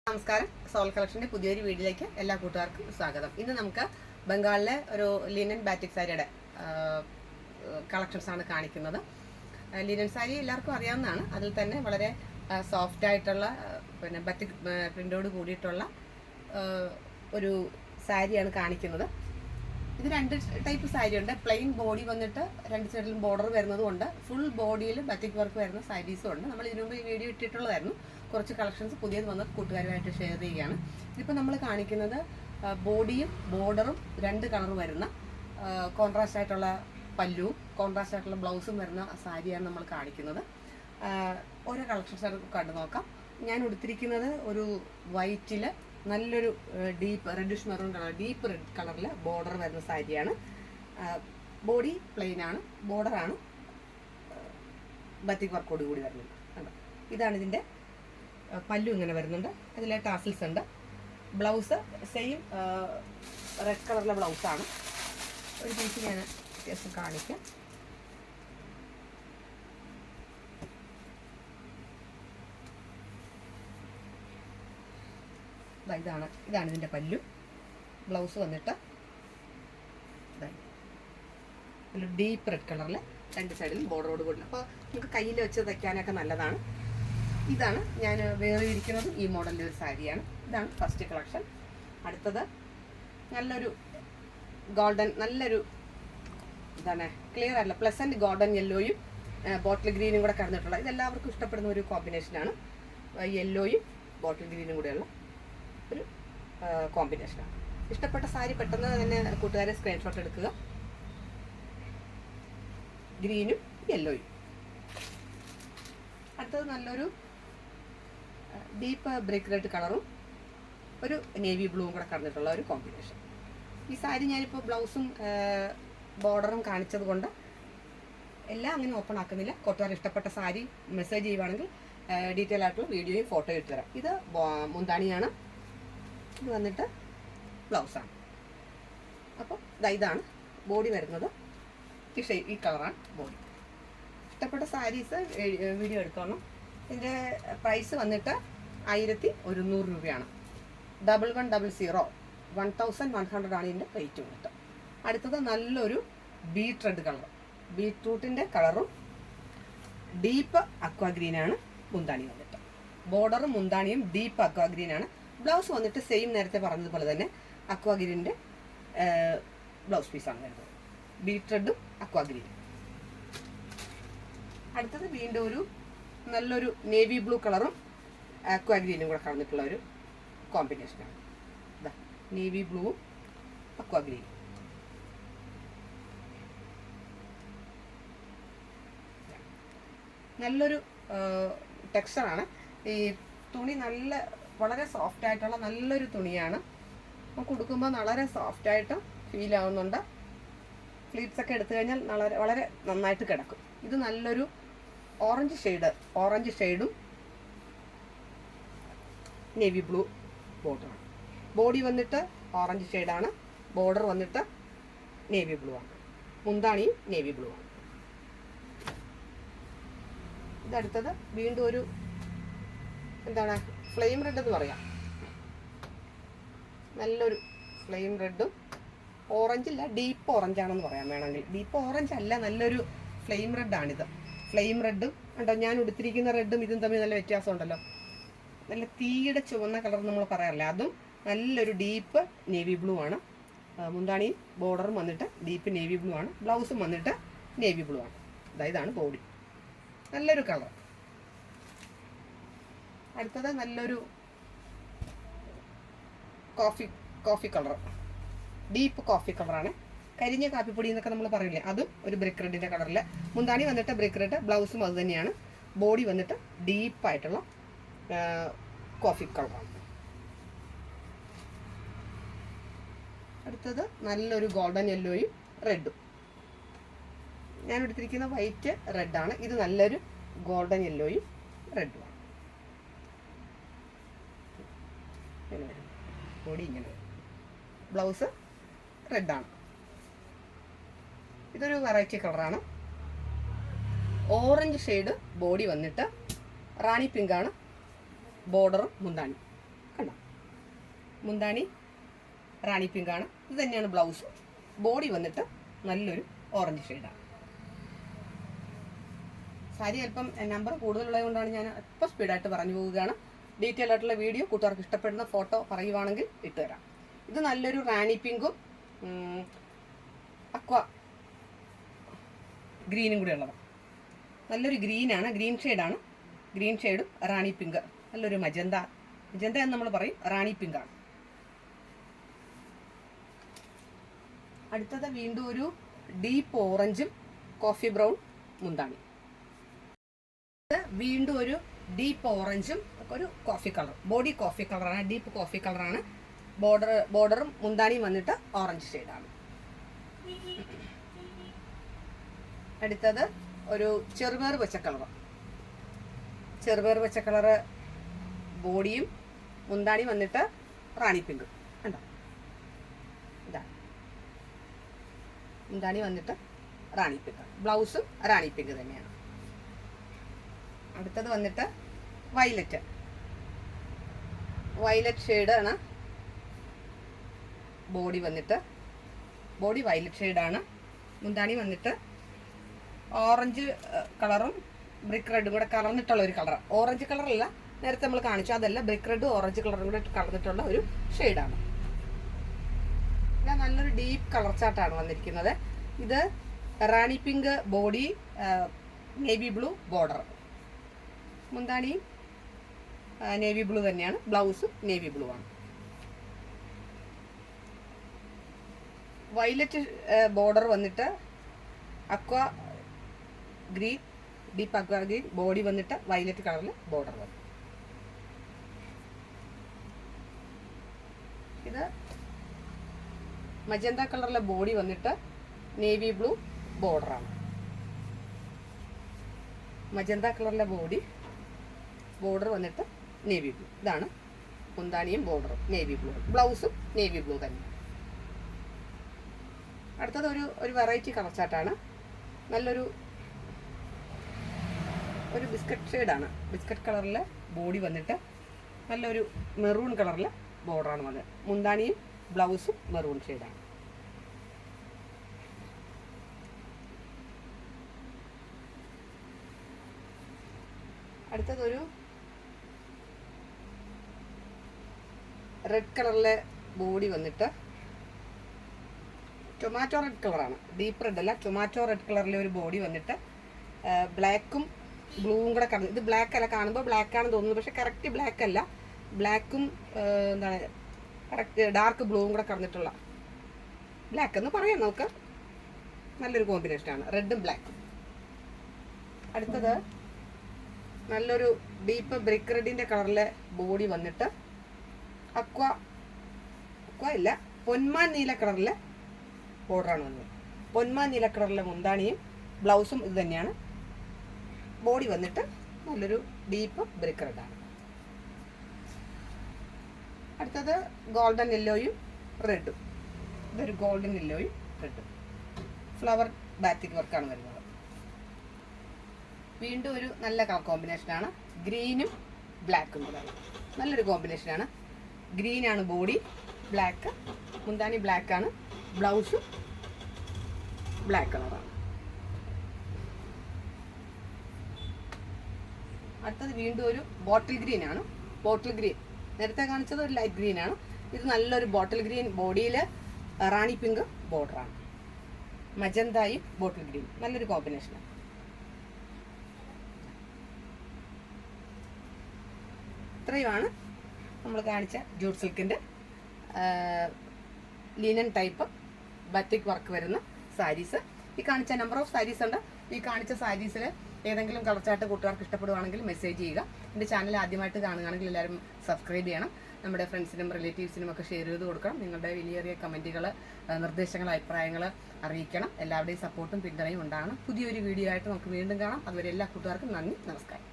നമസ്കാരം. സോൾ കളക്ഷൻ്റെ പുതിയൊരു വീഡിയോയിലേക്ക് എല്ലാ കൂട്ടുകാർക്കും സ്വാഗതം. ഇന്ന് നമുക്ക് ബംഗാളിലെ ഒരു ലിനൻ ബാറ്റിക് സാരിയുടെ കളക്ഷൻസ് ആണ് കാണിക്കുന്നത്. ലിനൻ സാരി എല്ലാവർക്കും അറിയാവുന്നതാണ്. അതിൽ തന്നെ വളരെ സോഫ്റ്റ് ആയിട്ടുള്ള പിന്നെ ബാറ്റിക് പ്രിൻ്റോട് കൂടിയിട്ടുള്ള ഒരു സാരിയാണ് കാണിക്കുന്നത്. ഇത് രണ്ട് ടൈപ്പ് സാരി ഉണ്ട്. പ്ലെയിൻ ബോഡി വന്നിട്ട് രണ്ട് സൈഡിലും ബോർഡർ വരുന്നതുകൊണ്ട് ഫുൾ ബോഡിയിൽ ബാറ്റിക് വർക്ക് വരുന്ന സാരീസും ഉണ്ട്. നമ്മൾ ഇതിനു മുമ്പ് ഈ വീഡിയോ ഇട്ടിട്ടുള്ളതായിരുന്നു. കുറച്ച് കളക്ഷൻസ് പുതിയത് വന്ന് കൂട്ടുകാരുമായിട്ട് ഷെയർ ചെയ്യുകയാണ്. ഇതിപ്പോൾ നമ്മൾ കാണിക്കുന്നത് ബോഡിയും ബോർഡറും രണ്ട് കളർ വരുന്ന കോൺട്രാസ്റ്റ് ആയിട്ടുള്ള പല്ലുവും കോൺട്രാസ്റ്റ് ആയിട്ടുള്ള ബ്ലൗസും വരുന്ന സാരിയാണ് നമ്മൾ കാണിക്കുന്നത്. ഓരോ കളക്ഷൻസ് കണ്ടു നോക്കാം. ഞാൻ ഉടുത്തിരിക്കുന്നത് ഒരു വൈറ്റിൽ നല്ലൊരു deep reddish maroon colour, deep red കളറിൽ ബോർഡർ വരുന്ന സാരിയാണ്. ബോഡി പ്ലെയിൻ ആണ്, ബോർഡറാണ് ബാറ്റിക് വർക്കോട് കൂടി വരുന്നത്. ഇതാണ് ഇതിൻ്റെ പല്ലു. ഇങ്ങനെ വരുന്നുണ്ട്. അതിലെ ടാസിൽസ് ഉണ്ട്. ബ്ലൗസ് സെയിം റെഡ് കളറിലെ ബ്ലൗസാണ്. ഒരു പീസ് ഞാൻ വ്യത്യാസം കാണിക്കാം. ഇതാണ് ഇതിൻ്റെ പല്ലു. ബ്ലൗസ് വന്നിട്ട് ഡീപ്പ് റെഡ് കളറിൽ രണ്ട് സൈഡിലും ബോർഡറോട് കൂടി. അപ്പോൾ നമുക്ക് കയ്യിൽ വെച്ച് തയ്ക്കാനൊക്കെ നല്ലതാണ്. ഇതാണ് ഞാൻ വേറിയിരിക്കുന്നതും ഈ മോഡലിൻ്റെ ഒരു സാരിയാണ്. ഇതാണ് ഫസ്റ്റ് കളക്ഷൻ. അടുത്തത് നല്ലൊരു ഗോൾഡൻ, നല്ലൊരു എന്താണ് ക്ലിയർ ആയിട്ടുള്ള പ്ലസൻറ്റ് ഗോൾഡൻ യെല്ലോയും ബോട്ടിൽ ഗ്രീനും കൂടെ കടന്നിട്ടുള്ള, ഇതെല്ലാവർക്കും ഇഷ്ടപ്പെടുന്ന ഒരു കോമ്പിനേഷനാണ്. യെല്ലോയും ബോട്ടിൽ ഗ്രീനും കൂടെയുള്ള ഒരു കോമ്പിനേഷനാണ്. ഇഷ്ടപ്പെട്ട സാരി പെട്ടെന്ന് തന്നെ കൂട്ടുകാരെ സ്ക്രീൻഷോട്ട് എടുക്കുക. ഗ്രീനും യെല്ലോയും. അടുത്തത് നല്ലൊരു ഡീപ്പ് ബ്രിക്ക് റെഡ് കളറും ഒരു നേവി ബ്ലൂവും കൂടെ കടന്നിട്ടുള്ള ഒരു കോമ്പിനേഷൻ. ഈ സാരി ഞാനിപ്പോൾ ബ്ലൗസും ബോർഡറും കാണിച്ചത് കൊണ്ട് എല്ലാം അങ്ങനെ ഓപ്പൺ ആക്കുന്നില്ല. കൂട്ടുകാർ ഇഷ്ടപ്പെട്ട സാരി മെസ്സേജ് ചെയ്യുവാണെങ്കിൽ ഡീറ്റെയിൽ ആയിട്ടുള്ള വീഡിയോയും ഫോട്ടോ ഇട്ട് തരാം. ഇത് മുന്താണിയാണ്. ഇത് വന്നിട്ട് ബ്ലൗസാണ്. അപ്പോൾ ഇതാണ് ബോഡി വരുന്നത്. ഈ കളറാണ് ബോഡി. ഇഷ്ടപ്പെട്ട സാരീസ് വീഡിയോ എടുക്കണം. ഇതിൻ്റെ പ്രൈസ് വന്നിട്ട് 1100 രൂപയാണ്. 1100 1100 ആണ് ഇതിൻ്റെ റേറ്റ് വന്നിട്ട്. അടുത്തത് നല്ലൊരു ബീറ്റ് റെഡ് കളർ, ബീറ്റ്റൂട്ടിൻ്റെ കളറും ഡീപ്പ് അക്വാ ഗ്രീനാണ് മുന്താണി വന്നിട്ട്. ബോർഡറും മുന്താണിയും ഡീപ്പ് അക്വാ ഗ്രീനാണ്. ബ്ലൗസ് വന്നിട്ട് സെയിം നേരത്തെ പറഞ്ഞതുപോലെ തന്നെ അക്വാ ഗ്രീനിൻ്റെ ബ്ലൗസ് പീസാണ് വരുന്നത്. ബീറ്റ് റെഡും അക്വാ ഗ്രീനും. അടുത്തത് വീണ്ടും ഒരു നല്ലൊരു നേവി ബ്ലൂ കളറും അക്വാ ഗ്രീനും കൂടെ കടന്നിട്ടുള്ള ഒരു കോമ്പിനേഷനാണ്. നേവി ബ്ലൂവും അക്വാ ഗ്രീനും. നല്ലൊരു ടെക്സ്ചറാണ്. ഈ തുണി വളരെ സോഫ്റ്റ് ആയിട്ടുള്ള നല്ലൊരു തുണിയാണ്. നമുക്ക് ഉടുക്കുമ്പോൾ വളരെ സോഫ്റ്റായിട്ട് ഫീൽ ആവുന്നുണ്ട്. ഫ്ലീറ്റ്സ് ഒക്കെ എടുത്തു കഴിഞ്ഞാൽ വളരെ നന്നായിട്ട് കിടക്കും. ഇത് നല്ലൊരു ഓറഞ്ച് ഷെയ്ഡും നേവി ബ്ലൂ ബോർഡറാണ്. ബോഡി വന്നിട്ട് ഓറഞ്ച് ഷെയ്ഡാണ്, ബോർഡർ വന്നിട്ട് നേവി ബ്ലൂ ആണ്, മുന്താണിയും നേവി ബ്ലൂ ആണ്. ഇതടുത്തത് വീണ്ടും ഒരു എന്താണ് ഫ്ലെയിം റെഡ് എന്ന് പറയാം. നല്ലൊരു ഫ്ലെയിം റെഡും ഓറഞ്ചില്ല, ഡീപ്പ് ഓറഞ്ചാണെന്ന് പറയാം വേണമെങ്കിൽ. ഡീപ്പ് ഓറഞ്ച് അല്ല, നല്ലൊരു ഫ്ലെയിം റെഡാണിത്. ഫ്ലെയിം റെഡും ഉണ്ടോ, ഞാൻ ഉടുത്തിരിക്കുന്ന റെഡും ഇതും തമ്മിൽ നല്ല വ്യത്യാസമുണ്ടല്ലോ. നല്ല തീയുടെ ചുവന്ന കളർ നമ്മൾ പറയാറില്ല, അതും നല്ലൊരു ഡീപ്പ് നേവി ബ്ലൂ ആണ്. മുന്താണിയും ബോർഡറും വന്നിട്ട് ഡീപ്പ് നേവി ബ്ലൂ ആണ്. ബ്ലൗസും വന്നിട്ട് നേവി ബ്ലൂ ആണ്. ഇതാണ് ബോഡി. നല്ലൊരു കളർ. അടുത്തത് നല്ലൊരു കോഫി കളർ, ഡീപ്പ് കോഫി കളറാണ്. കരിഞ്ഞ കാപ്പിപ്പൊടി എന്നൊക്കെ നമ്മൾ പറയില്ലേ, അതും ഒരു ബ്രിക്ക് റെഡിൻ്റെ കളറിൽ. മുന്താണി വന്നിട്ട് ബ്രിക്ക് റെഡ്, ബ്ലൗസും അത് തന്നെയാണ്. ബോഡി വന്നിട്ട് ഡീപ്പായിട്ടുള്ള കോഫി കളറാണ്. അടുത്തത് നല്ലൊരു ഗോൾഡൻ യെല്ലോയും റെഡും. ഞാൻ എടുത്തിരിക്കുന്ന വൈറ്റ് റെഡാണ്. ഇത് നല്ലൊരു ഗോൾഡൻ യെല്ലോയും റെഡുമാണ്. ബോഡി ഇങ്ങനെ, ബ്ലൗസ് റെഡാണ്. ഇതൊരു വെറൈറ്റി കളറാണ്. ഓറഞ്ച് ഷെയ്ഡ് ബോഡി വന്നിട്ട് റാണി പിങ്കാണ് ബോർഡറും മുന്താണി. കണ്ടോ, മുന്താണി റാണി പിങ്കാണ്. ഇത് തന്നെയാണ് ബ്ലൗസ്. ബോഡി വന്നിട്ട് നല്ലൊരു ഓറഞ്ച് ഷെയ്ഡാണ്. സാരി അല്പം നമ്പർ കൂടുതലുള്ളത് കൊണ്ടാണ് ഞാൻ അല്പം സ്പീഡായിട്ട് പറഞ്ഞു പോവുകയാണ്. ഡീറ്റെയിൽ ആയിട്ടുള്ള വീഡിയോ കൂട്ടുകാർക്ക് ഇഷ്ടപ്പെടുന്ന ഫോട്ടോ പറയുവാണെങ്കിൽ ഇട്ടുതരാം. ഇത് നല്ലൊരു റാണി പിങ്കും അക്വ ഗ്രീനും കൂടെ ഉള്ളതാണ്. നല്ലൊരു ഗ്രീനാണ്, ഗ്രീൻ ഷെയ്ഡാണ്. ഗ്രീൻ ഷെയ്ഡും റാണി പിങ്ക്, നല്ലൊരു മജന്ത എന്ന് നമ്മൾ പറയും, റാണി പിങ്കാണ്. അടുത്തത് വീണ്ടും ഒരു ഡീപ്പ് ഓറഞ്ചും കോഫി ബ്രൗൺ മുന്താണി. വീണ്ടും ഒരു ഡീപ്പ് ഓറഞ്ചും ഒരു കോഫി കളർ, ബോഡി കോഫി കളറാണ്, ഡീപ്പ് കോഫി കളറാണ്. ബോർഡറും മുന്താണിയും വന്നിട്ട് ഓറഞ്ച് ഷെയ്ഡാണ്. അടുത്തത് ഒരു ചെറുപയർ പച്ച കളറ് ബോഡിയും മുന്താണി വന്നിട്ട് റാണി പിങ്ക്. കണ്ടോ, ഇതാ മുന്താണി വന്നിട്ട് റാണി പിങ്ക്, ബ്ലൗസും റാണി പിങ്ക് തന്നെയാണ്. അടുത്തത് വന്നിട്ട് വയലറ്റ് ഷെയ്ഡാണ്. ബോഡി വയലറ്റ് ഷെയ്ഡാണ്. മുന്താണി വന്നിട്ട് ഓറഞ്ച് കളറും ബ്രിക്ക് റെഡും കൂടെ കലർന്നിട്ടുള്ള ഒരു കളർ. ഓറഞ്ച് കളറല്ല, നേരത്തെ നമ്മൾ കാണിച്ചു, അതല്ല, ബ്രിക്ക് റെഡും ഓറഞ്ച് കളറും കൂടെ കലർന്നിട്ടുള്ള ഒരു ഷെയ്ഡാണ്. ഇത് നല്ലൊരു ഡീപ്പ് കളർ ചാർട്ടാണ് വന്നിരിക്കുന്നത്. ഇത് Rani pink body, navy blue border. മുന്താണിയും നേവി ബ്ലൂ തന്നെയാണ്, ബ്ലൗസും നേവി ബ്ലൂ ആണ്. വയലറ്റ് ബോർഡർ വന്നിട്ട് aqua green, deep aqua green, body വന്നിട്ട് വയലറ്റ് കളറിൽ ബോർഡർ വന്നു. ഇത് മജന്ത കളറിലെ ബോഡി വന്നിട്ട് നേവി ബ്ലൂ ബോർഡറാണ്. മജന്ത കളറിലെ ബോർഡർ വന്നിട്ട് നേവി ബ്ലൂ. ഇതാണ് മുന്താണിയും ബോർഡറും നേവി ബ്ലൂ, ബ്ലൗസും നേവി ബ്ലൂ തന്നെ. അടുത്തത് ഒരു വെറൈറ്റി കളർ ചാർട്ടാണ്. നല്ലൊരു ബിസ്ക്കറ്റ് ഷെയ്ഡാണ്. ബിസ്ക്കറ്റ് കളറിലെ ബോഡി വന്നിട്ട് നല്ലൊരു മെറൂൺ കളറിലെ ബോർഡറാണ് വന്നത്. മുന്താണിയും ബ്ലൗസും മെറൂൺ ഷെയ്ഡാണ്. അടുത്തതൊരു റെഡ് കളറിലെ ബോഡി വന്നിട്ട് ടൊമാറ്റോ റെഡ് കളറാണ്, ഡീപ്പ് റെഡ് അല്ല, ടൊമാറ്റോ റെഡ് കളറിലെ ഒരു ബോഡി വന്നിട്ട് ബ്ലാക്കും ബ്ലൂവും കൂടെ കടന്നു. ഇത് ബ്ലാക്ക് അല്ല, കാണുമ്പോൾ ബ്ലാക്ക് ആണെന്ന് തോന്നുന്നു, പക്ഷെ കറക്റ്റ് ബ്ലാക്ക് അല്ല. ബ്ലാക്കും എന്താണ് കറക്റ്റ് ഡാർക്ക് ബ്ലൂവും കൂടെ കടന്നിട്ടുള്ള, ബ്ലാക്ക് എന്ന് പറയാം നമുക്ക്. നല്ലൊരു കോമ്പിനേഷനാണ്, റെഡും ബ്ലാക്കും. അടുത്തത് നല്ലൊരു ഡീപ്പ് ബ്രിക്ക് റെഡിൻ്റെ കളറിലെ ബോഡി വന്നിട്ട് അക്വ ഇല്ല, പൊന്മാൻ നീല കളറിലെ ബോർഡറാണ് വന്നത്. പൊന്മാൻ നീല കളറിലെ മുന്താണിയും ബ്ലൗസും ഇത് തന്നെയാണ്. ബോഡി വന്നിട്ട് നല്ലൊരു ഡീപ്പ് ബ്രിക്ക് റെഡാണ്. അടുത്തത് ഗോൾഡൻ യെല്ലോയും റെഡും. ഇതൊരു ഗോൾഡൻ യെല്ലോയും റെഡും, ഫ്ലവർ ബാറ്റിക് വർക്കാണ് വരുന്നത്. വീണ്ടും ഒരു നല്ല കളർ കോമ്പിനേഷനാണ്, ഗ്രീനും ബ്ലാക്കും കൂടെ. നല്ലൊരു കോമ്പിനേഷനാണ്. ഗ്രീനാണ് ബോഡി, ബ്ലാക്ക്, മുന്താണി ബ്ലാക്കാണ്, ബ്ലൗസും ബ്ലാക്ക് കളറാണ്. അടുത്തത് വീണ്ടും ഒരു ബോട്ടിൽ ഗ്രീൻ ആണ്. ബോട്ടിൽ ഗ്രീൻ നേരത്തെ കാണിച്ചത് ഒരു ലൈറ്റ് ഗ്രീൻ ആണ്. ഇത് നല്ലൊരു ബോട്ടിൽ ഗ്രീൻ, ബോഡിയിൽ റാണി പിങ്ക് ബോർഡറാണ്. മജന്തായും ബോട്ടിൽ ഗ്രീൻ, നല്ലൊരു കോമ്പിനേഷനാണ്. ഇത്രയുമാണ് നമ്മൾ കാണിച്ച ജൂട്ട് സിൽക്കിൻ്റെ ലിനൻ ടൈപ്പ് ബാറ്റിക് വർക്ക് വരുന്ന സാരീസ്. ഈ കാണിച്ച നമ്പർ ഓഫ് സാരീസ് ഉണ്ട്. ഈ കാണിച്ച സാരീസിൽ ഏതെങ്കിലും കളർ ചാർട്ട് കൂട്ടുകാർക്ക് ഇഷ്ടപ്പെടുവാണെങ്കിൽ മെസ്സേജ് ചെയ്യുക. എൻ്റെ ചാനൽ ആദ്യമായിട്ട് കാണുകയാണെങ്കിൽ എല്ലാവരും സബ്സ്ക്രൈബ് ചെയ്യണം. നമ്മുടെ ഫ്രണ്ട്സിനും റിലേറ്റീവ്സിനും ഒക്കെ ഷെയർ ചെയ്ത് കൊടുക്കണം. നിങ്ങളുടെ വലിയ കമൻറ്റുകൾ, നിർദ്ദേശങ്ങൾ, അഭിപ്രായങ്ങൾ അറിയിക്കണം. എല്ലാവരുടെയും സപ്പോർട്ടും പിന്തുണയും ഉണ്ടാകണം. പുതിയൊരു വീഡിയോ ആയിട്ട് നമുക്ക് വീണ്ടും കാണാം. അതുവരെ എല്ലാ കൂട്ടുകാർക്കും നന്ദി, നമസ്കാരം.